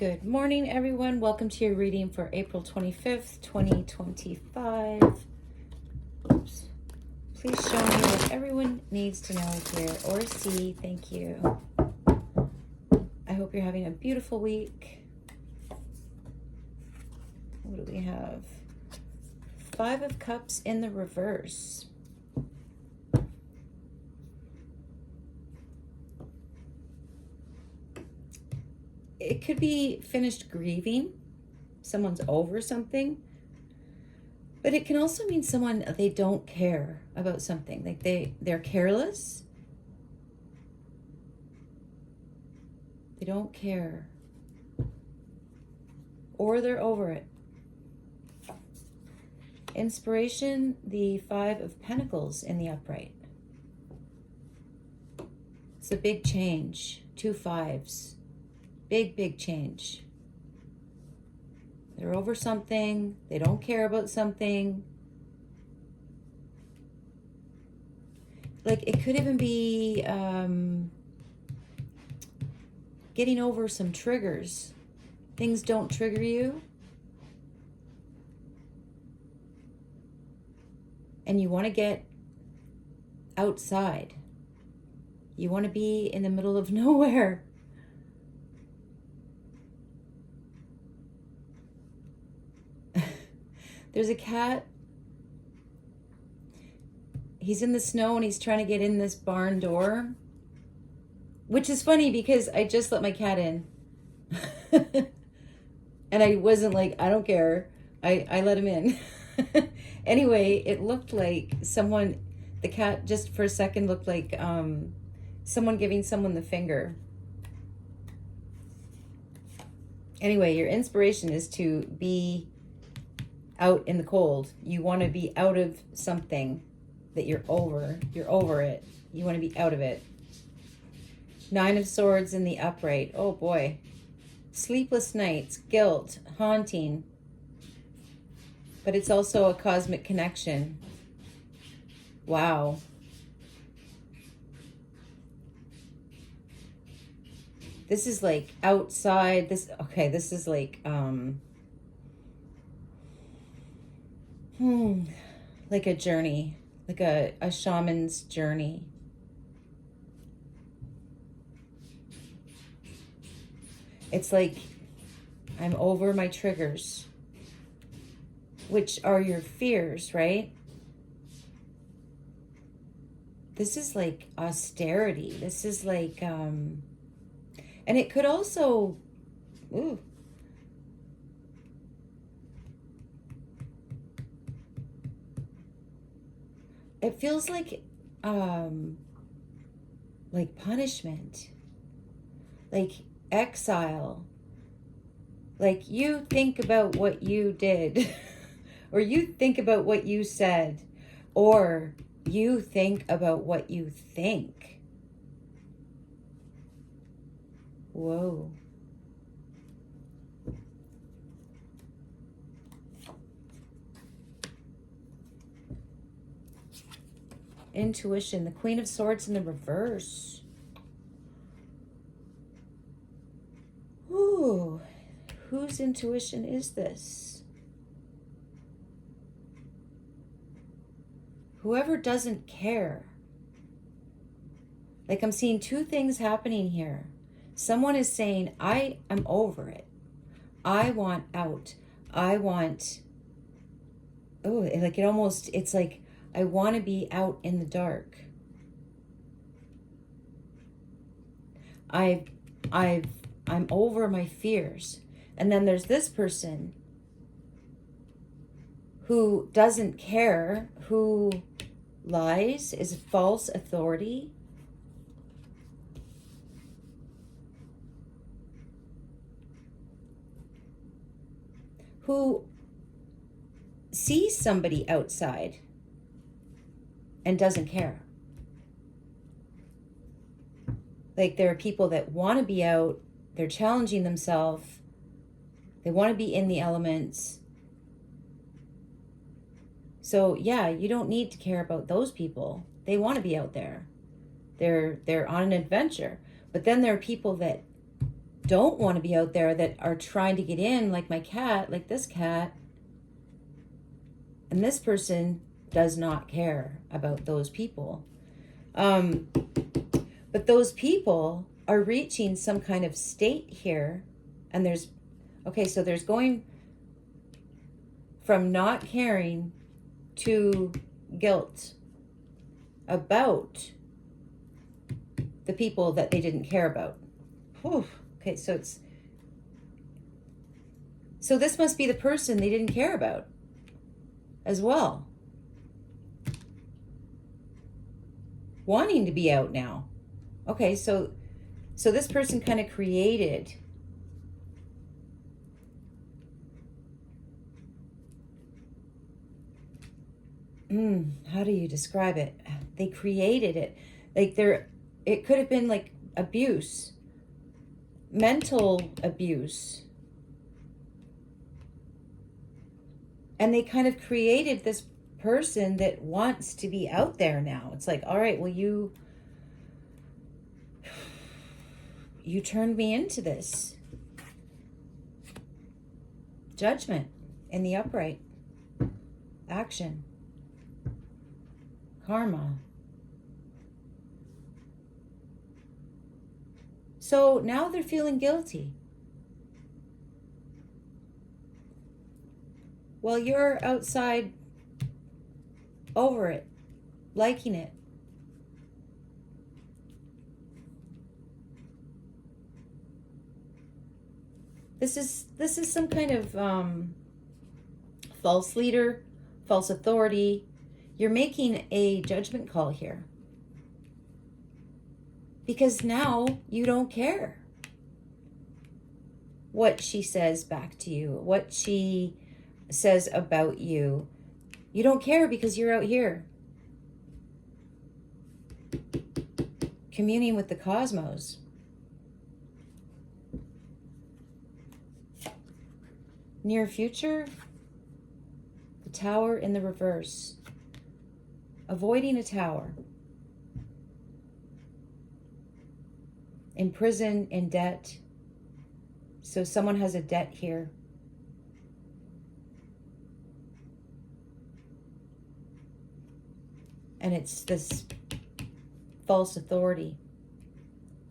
Good morning, everyone. Welcome to your reading for April 25th, 2025. Oops. Please show me what everyone needs to know here or see. Thank you. I hope you're having a beautiful week. What do we have? 5 of Cups in the reverse. It could be finished grieving. Someone's over something. But it can also mean someone, they don't care about something. Like they're careless. They don't care. Or they're over it. Inspiration, the 5 of Pentacles in the upright. It's a big change. 2 5s. Big change. They're over something. They don't care about something. Like it could even be getting over some triggers. Things don't trigger you. And you want to get outside. You want to be in the middle of nowhere. There's a cat. He's in the snow and he's trying to get in this barn door. Which is funny because I just let my cat in. And I wasn't like, I don't care. I let him in. Anyway, it looked like someone, the cat just for a second looked like someone giving someone the finger. Anyway, your inspiration is to be out in the cold. You want to be out of something that you're over. You're over it. You want to be out of it. 9 of Swords in the upright. Oh boy. Sleepless nights, guilt, haunting. But it's also a cosmic connection. Wow. This is like outside. This is like like a journey, like a shaman's journey. It's like I'm over my triggers, which are your fears, right? This is like austerity. This is like, and it could also, it feels like punishment, like exile. Like you think about what you did, or you think about what you said, or you think about what you think. Whoa. Intuition, the Queen of Swords in the reverse. Ooh, whose intuition is this? Whoever doesn't care. Like I'm seeing 2 things happening here. Someone is saying, I am over it. I want out. I want, it's like, I want to be out in the dark. I'm over my fears. And then there's this person who doesn't care, who lies, is a false authority. Who sees somebody outside and doesn't care. Like there are people that want to be out, they're challenging themselves, they want to be in the elements. So yeah, you don't need to care about those people. They want to be out there. They're on an adventure. But then there are people that don't want to be out there, that are trying to get in, like my cat, like this cat. And this person does not care about those people. But those people are reaching some kind of state here. And there's going from not caring to guilt about the people that they didn't care about. Whew. Okay, so this must be the person they didn't care about as well. Wanting to be out now. Okay, so this person kind of created how do you describe it? They created it. Like it could have been like abuse, mental abuse. And they kind of created this person that wants to be out there now. It's like, all right, well, you turned me into this. Judgment in the upright. Action. Karma. So now they're feeling guilty. Well, you're outside over it, liking it. This is some kind of false leader, false authority. You're making a judgment call here. Because now you don't care what she says back to you, what she says about you. You don't care because you're out here communing with the cosmos. Near future, the tower in the reverse. Avoiding a tower. In prison, in debt. So someone has a debt here. And it's this false authority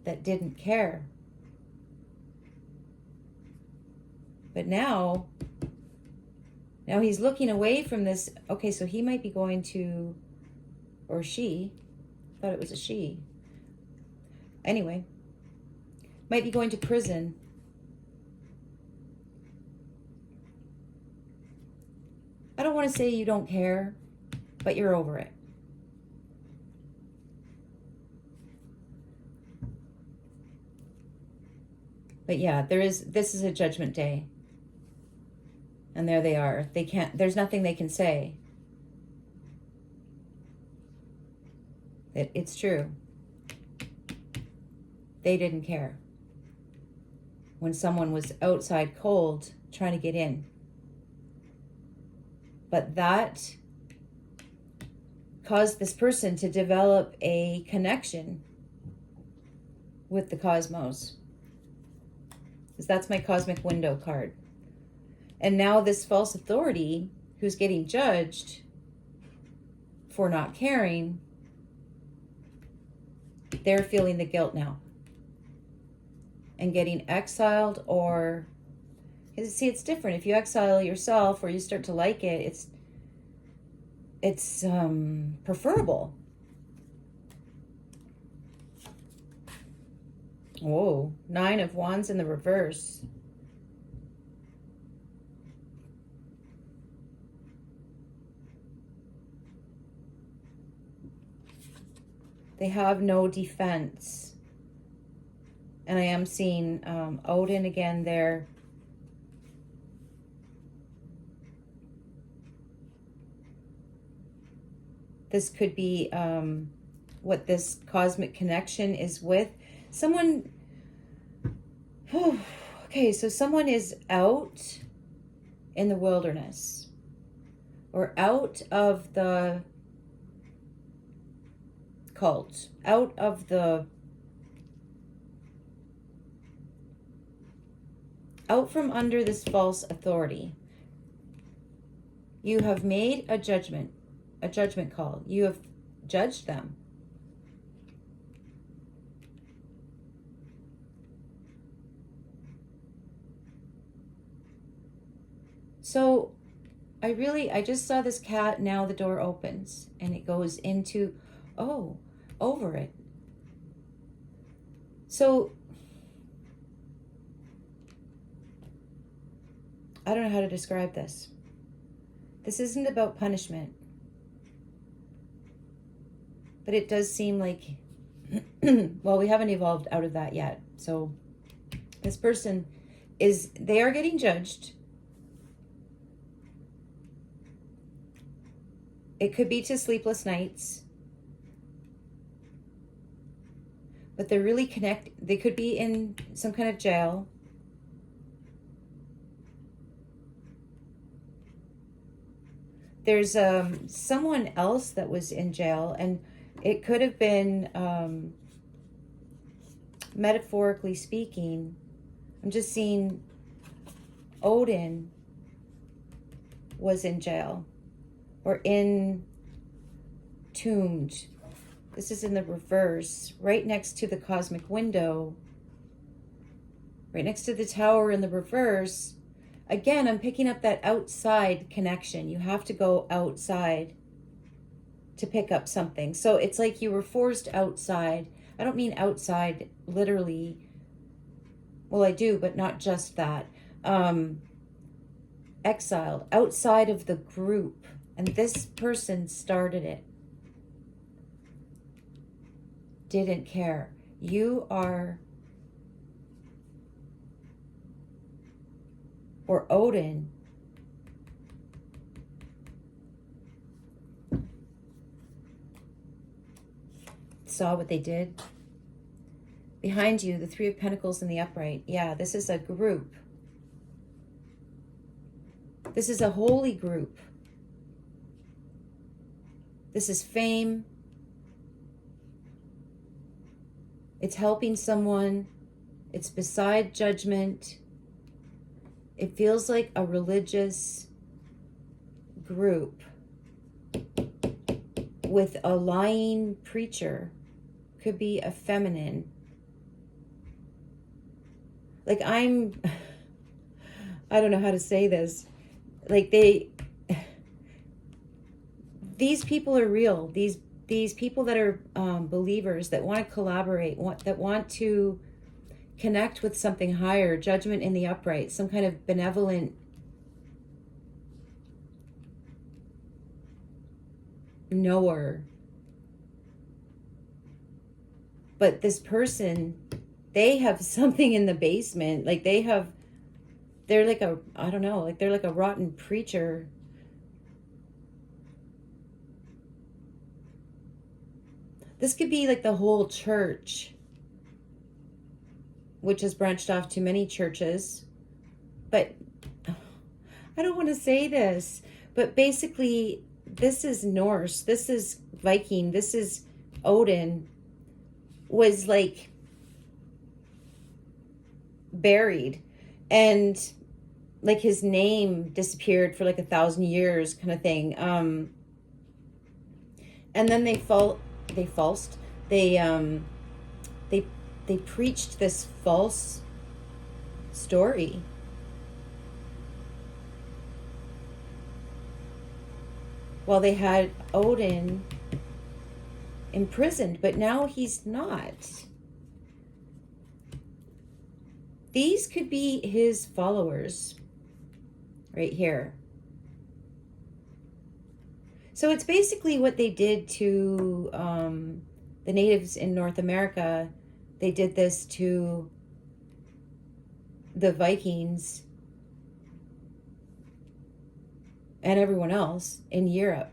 that didn't care. But now he's looking away from this. Okay, so he might be going to, or she, I thought it was a she. Anyway, might be going to prison. I don't want to say you don't care, but you're over it. But yeah, this is a judgment day. And there they are. There's nothing they can say. It's true. They didn't care. When someone was outside cold trying to get in. But that caused this person to develop a connection with the cosmos. Because that's my cosmic window card. And now this false authority who's getting judged for not caring, they're feeling the guilt now. And getting exiled, or, see, it's different. If you exile yourself or you start to like it, it's preferable. Whoa, 9 of Wands in the reverse. They have no defense. And I am seeing Odin again there. This could be what this cosmic connection is with. Someone, okay, so someone is out in the wilderness or out of the cult, out of the out from under this false authority. You have made a judgment call. You have judged them. So I just saw this cat. Now the door opens and it goes into, over it. So I don't know how to describe this. This isn't about punishment. But it does seem like, well, we haven't evolved out of that yet. So this person they are getting judged. It could be to sleepless nights. But they're really they could be in some kind of jail. There's someone else that was in jail, and it could have been, metaphorically speaking, I'm just seeing Odin was in jail or entombed. This is in the reverse, right next to the cosmic window, right next to the tower in the reverse. Again, I'm picking up that outside connection. You have to go outside to pick up something. So it's like you were forced outside. I don't mean outside literally. Well, I do, but not just that. Exiled, outside of the group. And this person started it. Didn't care. You are, or Odin, saw what they did. Behind you, the Three of Pentacles in the upright. Yeah, this is a group. This is a holy group. This is fame. It's helping someone. It's beside judgment. It feels like a religious group with a lying preacher. Could be a feminine. Like I don't know how to say this. Like these people are real. These people that are believers, that want to collaborate, that want to connect with something higher, judgment in the upright, some kind of benevolent knower. But this person, they have something in the basement. Like they're like I don't know, like they're like a rotten preacher. This could be like the whole church, which has branched off to many churches. But I don't want to say this, but basically this is Norse, this is Viking, this is Odin, was like buried, and like his name disappeared for like 1,000 years kind of thing. And then they preached this false story. While they had Odin imprisoned, but now he's not. These could be his followers right here. So it's basically what they did to the natives in North America. They did this to the Vikings and everyone else in Europe.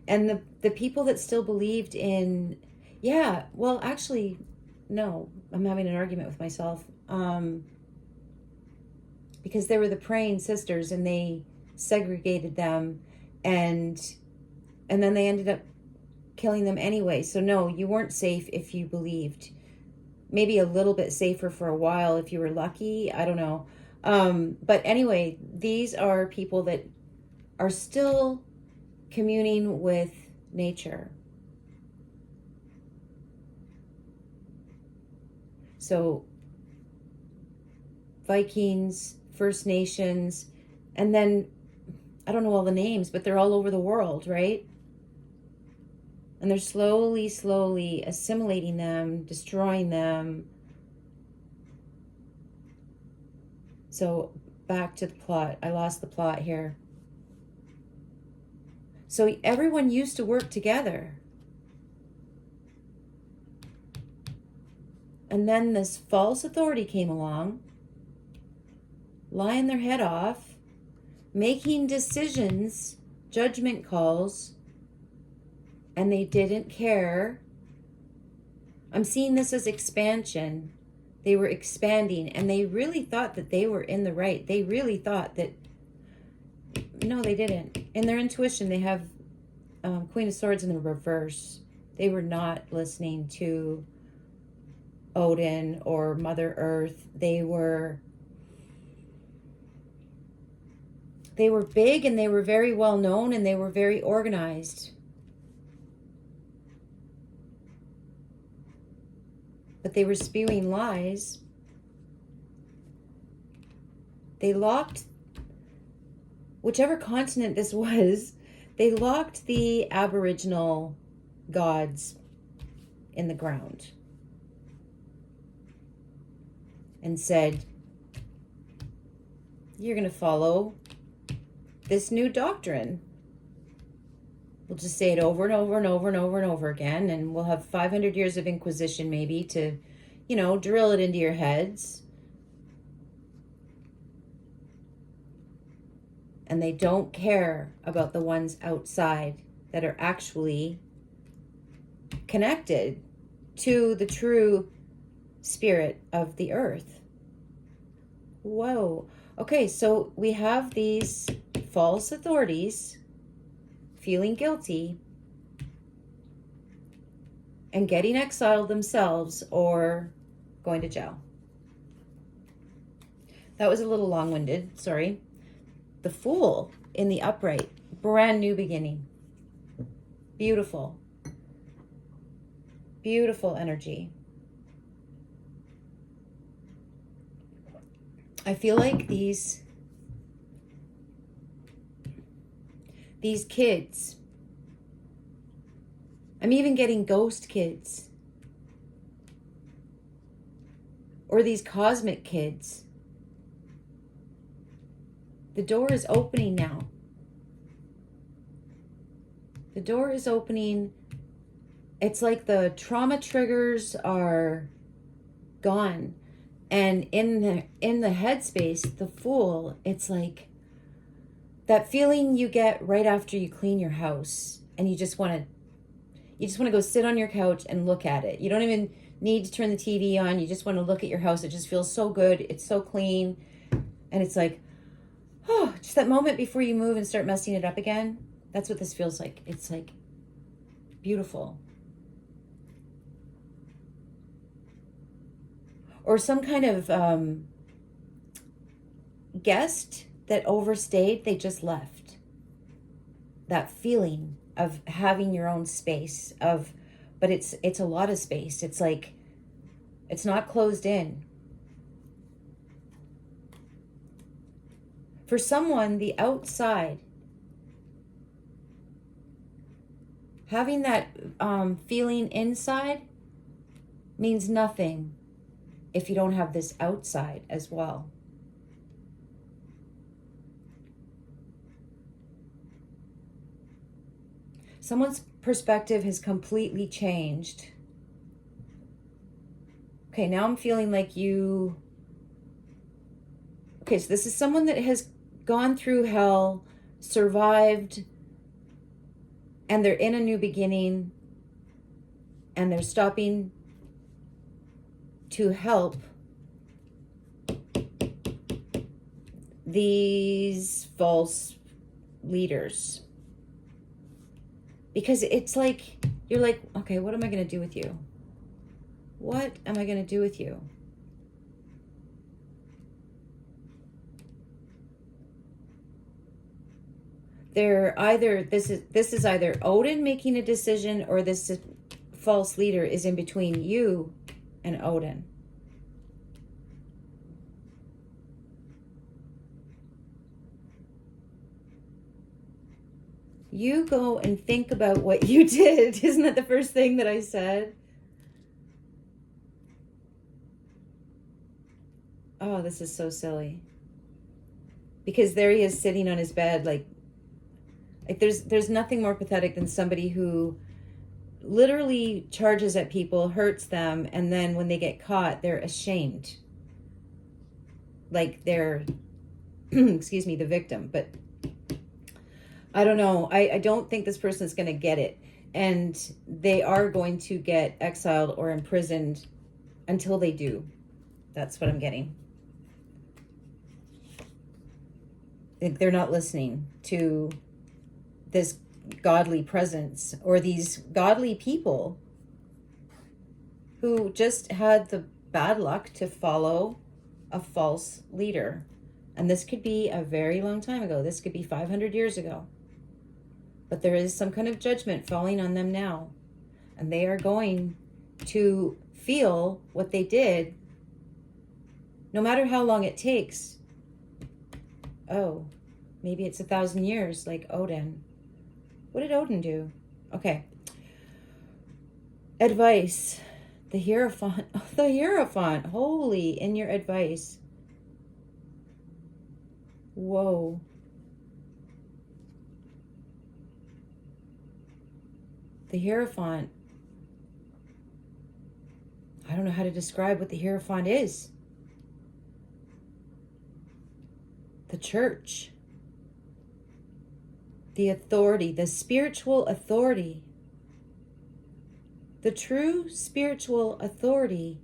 And the people that still believed in, yeah, well, actually, no, I'm having an argument with myself. Because they were the praying sisters and they segregated them, and then they ended up killing them anyway. So no, you weren't safe if you believed. maybe a little bit safer for a while if you were lucky. I don't know. But anyway, these are people that are still communing with nature. So Vikings, First Nations, and then I don't know all the names, but they're all over the world, right? And they're slowly assimilating them, destroying them. So back to the plot. I lost the plot here. So everyone used to work together. And then this false authority came along, lying their head off, making decisions, judgment calls, and they didn't care. I'm seeing this as expansion. They were expanding, and they really thought that they were in the right. They really thought that, no, they didn't. In their intuition, they have Queen of Swords in the reverse. They were not listening to Odin or Mother Earth. They were big, and they were very well known, and they were very organized. But they were spewing lies. They locked, whichever continent this was, they locked the Aboriginal gods in the ground and said, you're going to follow this new doctrine. We'll just say it over and over and over and over and over again, and we'll have 500 years of Inquisition maybe to, drill it into your heads. And they don't care about the ones outside that are actually connected to the true spirit of the earth. Whoa. Okay, so we have these false authorities feeling guilty and getting exiled themselves or going to jail. That was a little long-winded, sorry. The Fool in the upright, brand new beginning. Beautiful. Beautiful energy. I feel like these kids, I'm even getting ghost kids, or these cosmic kids. The door is opening now. The door is opening. It's like the trauma triggers are gone. And in the headspace, the Fool, it's like that feeling you get right after you clean your house, and you just want to go sit on your couch and look at it. You don't even need to turn the TV on. You just want to look at your house. It just feels so good. It's so clean. And it's like, oh, just that moment before you move and start messing it up again. That's what this feels like. It's like beautiful. Or some kind of guest that overstayed, they just left. That feeling of having your own space, but it's a lot of space. It's like, it's not closed in. For someone, the outside, having that feeling inside means nothing if you don't have this outside as well. Someone's perspective has completely changed. Okay, now I'm feeling like you... Okay, so this is someone that has gone through hell, survived, and they're in a new beginning, and they're stopping to help these false leaders. Because it's like, you're like, okay, what am I going to do with you? What am I going to do with you? This is either Odin making a decision, or this false leader is in between you and Odin. You go and think about what you did. Isn't that the first thing that I said? Oh, this is so silly. Because there he is sitting on his bed, like there's nothing more pathetic than somebody who literally charges at people, hurts them, and then when they get caught, they're ashamed. Like they're, excuse me, the victim. But I don't know. I don't think this person is going to get it. And they are going to get exiled or imprisoned until they do. That's what I'm getting. They're not listening to this godly presence or these godly people who just had the bad luck to follow a false leader. And this could be a very long time ago. This could be 500 years ago. But there is some kind of judgment falling on them now. And they are going to feel what they did, no matter how long it takes. Oh, maybe it's 1,000 years, like Odin. What did Odin do? Okay. Advice. The Hierophant. Oh, the Hierophant. Holy, in your advice. Whoa. The Hierophant. I don't know how to describe what the Hierophant is. The church. The authority, the spiritual authority. The true spiritual authority.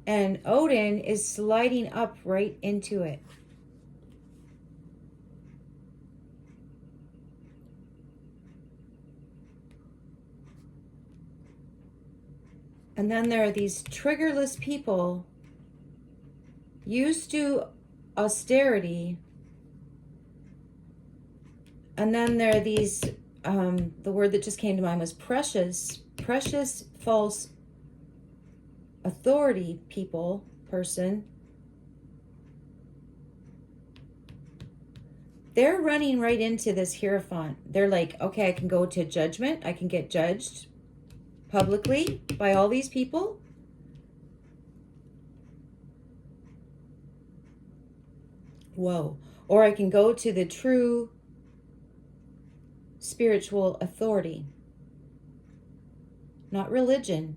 And Odin is sliding up right into it. And then there are these triggerless people used to austerity. And then there are these, the word that just came to mind was precious false authority person. They're running right into this Hierophant. They're like, okay, I can go to judgment. I can get judged publicly by all these people. Whoa. Or I can go to the true spiritual authority. Not religion.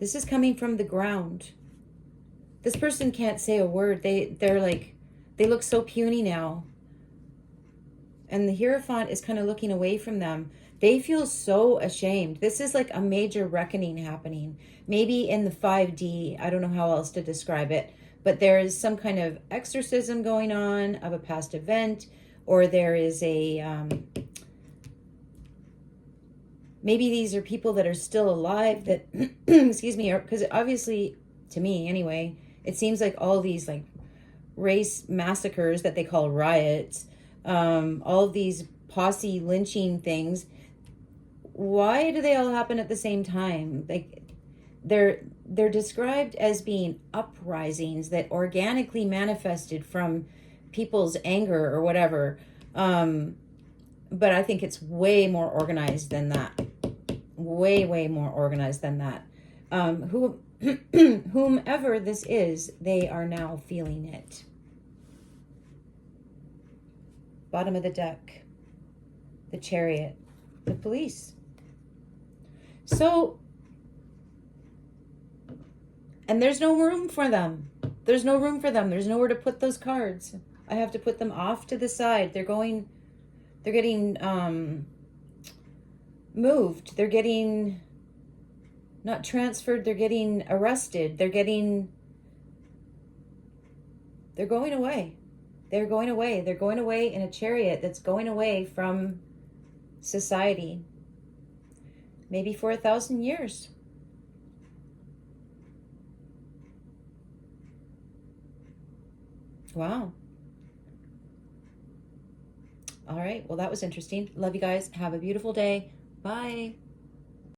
This is coming from the ground. This person can't say a word. They're like, they look so puny now. And the Hierophant is kind of looking away from them. They feel so ashamed. This is like a major reckoning happening. Maybe in the 5D, I don't know how else to describe it, but there is some kind of exorcism going on of a past event, or there is a, maybe these are people that are still alive that, excuse me, because obviously, to me anyway, it seems like all these like race massacres that they call riots, all of these posse lynching things, why do they all happen at the same time? Like they're described as being uprisings that organically manifested from people's anger or whatever. But I think it's way more organized than that. Way more organized than that. Whomever this is, they are now feeling it. Bottom of the deck. The Chariot. The Police. So, and there's no room for them. There's no room for them. There's nowhere to put those cards. I have to put them off to the side. They're getting moved. They're getting not transferred. They're getting arrested. They're going away. They're going away. They're going away in a chariot that's going away from society. Maybe for 1,000 years. Wow. All right. Well, that was interesting. Love you guys. Have a beautiful day. Bye.